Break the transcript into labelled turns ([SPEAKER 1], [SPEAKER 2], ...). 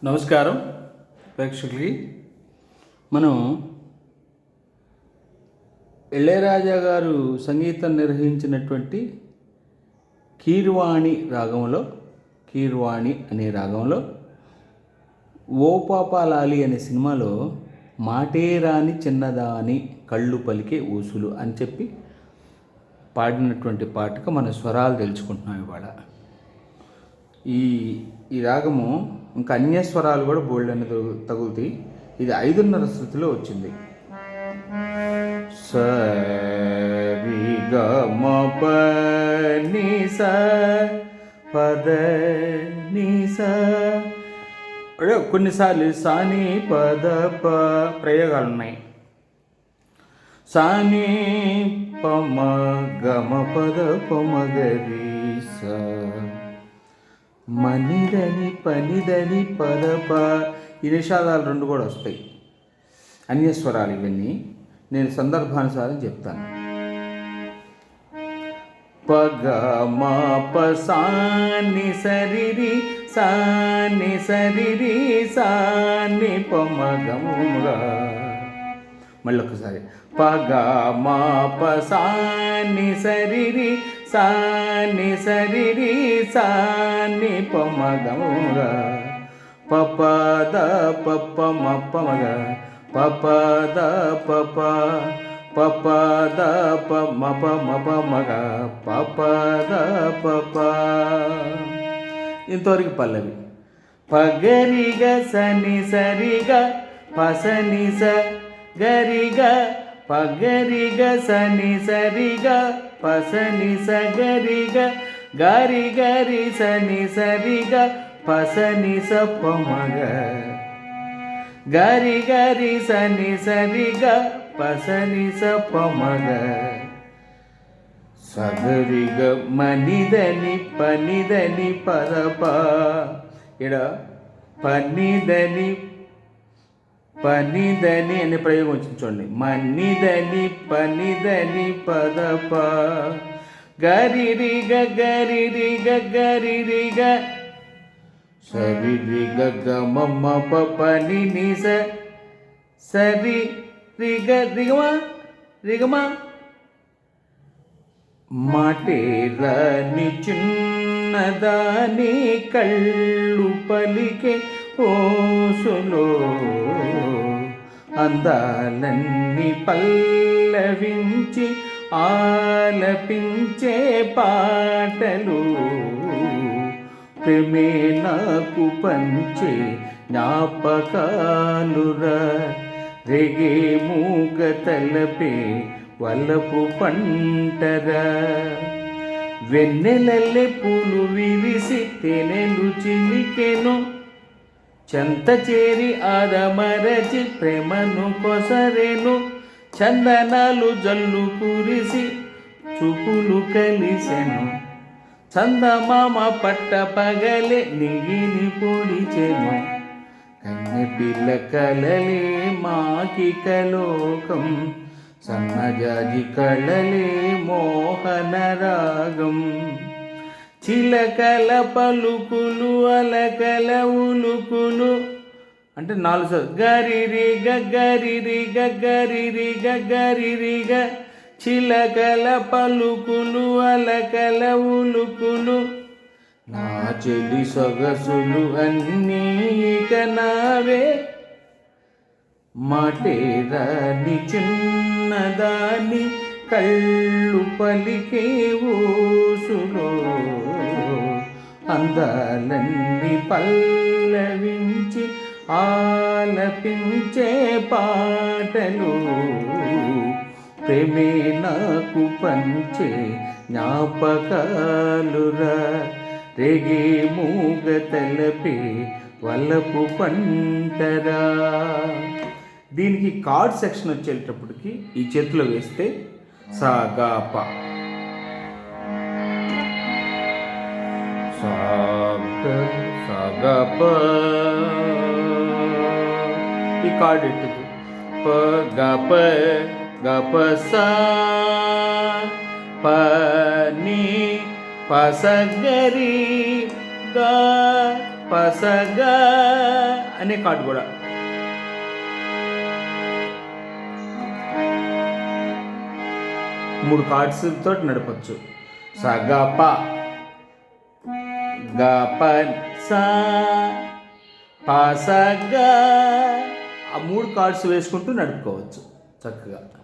[SPEAKER 1] నమస్కారం ప్రేక్షకులకి. మనం ఇళయరాజా గారు సంగీతం నిర్వహించినటువంటి కీర్వాణి అనే రాగంలో ఓ పాపాలాలి అనే సినిమాలో మాటేరాని చిన్నదాని కళ్ళు పలికే ఊసులు అని చెప్పి పాడినటువంటి పాటకు మన స్వరాలు తెలుసుకుంటున్నాం ఇవాళ. ఈ రాగము ఇంకా అన్య స్వరాలు కూడా బోల్డ్ అనేది తగులుతాయి. ఇది 5:30 శృతిలో వచ్చింది. సరి గ మ ప ని స పద ని స. కొన్నిసార్లు సాని పద ప ప్రయోగాలు ఉన్నాయి. సాని పమ గమ పద పమ గరి స మనిదని పనిదని పదప. ఈ నిషాదాలు 2 కూడా వస్తాయి. అన్యస్వరాలు ఇవన్నీ. నేను సందర్భానుసారం చెప్తాను. పగ మా ప సాని సరిరి సాని సరిరి సాని పమగముగా. మళ్ళీ ఒకసారి పగ మా ప సాని సరిరి సాని సరిరి సాని పమగముగా. పపద పప్ప మప్పమగ పపద పప పపద ప మప మప మగ పపద పప. ఇంతవరకు పల్లవి. పగరిగ సని సరిగ పసని స గరిగ పగరిగ సని సరిగ పసని స గరిగ గరి గరి సని సరిగ పసని స పమగ గరి గరి సని సరిగ పసని స పమగ. సగరిగ మనిదని పనిదని పదప. ఇడ పనిదని పనిదని అనే ప్రయోగం వచ్చింది చూడండి. మనిదని పనిదని పదప గరిరిగ గరిరిగ గరిరిగ సరిరిగ గమ ప పని ని స సరి రిగ రిగమా రిగమా. మాటేరాని చిన్నదాని కళ్ళు పలికే ఓసులో అందాలన్నీ పల్లవించి ఆలపించే పాటలు ప్రేమే నాకు పంచే జ్ఞాపకాలురా. రేగే మూగ తలపే వలపు పంటరా. వెన్నెలల్లె పూలు విరిసి తేనెలు చిలికెను చెంత చేరి ఆదమరచి ప్రేమను కొసరెను. చందనాలు జల్లు కురిసి చూపులు కలిసెను. చందమామ పట్ట పగలే నిగిని పొడిచెను. కన్నె పిల్ల కలలే మాకిక లోకం సన్నజాజి కళలే మోహన రాగం. చిలకల పలుకులు అలకల ఉలుకులు అంటే 4 గరిరి గరిరి గరిరి గరిరి గ. చిలకల పలుకులు అలకల ఉలుకులు నా చెలి సొగసులు అన్నీ ఇక నావే. మాటేరాని చిన్నదాని కళ్ళు పలికే ఊసులో అందాలన్నీ పల్లవించి ఆలపించే పాటలు ప్రేమే నాకు పంచే జ్ఞాపకాలురా. రేగే మూగ తలపే వలపు పంటరా. దీనికి కార్డ్ సెక్షన్ వచ్చేటప్పటికి ఈ చేతిలో వేస్తే సాగాప సాగాప. ఈ కార్డ్ ఎట్టుకు ప గప గప సా ప ని పసగరి గా పసగా అనే కార్డు కూడా. మూడు కార్డ్స్ తోటి నడపచ్చు. సగప గప సా పసగ, ఆ మూడు కార్డ్స్ వేసుకుంటూ నడుపుకోవచ్చు చక్కగా.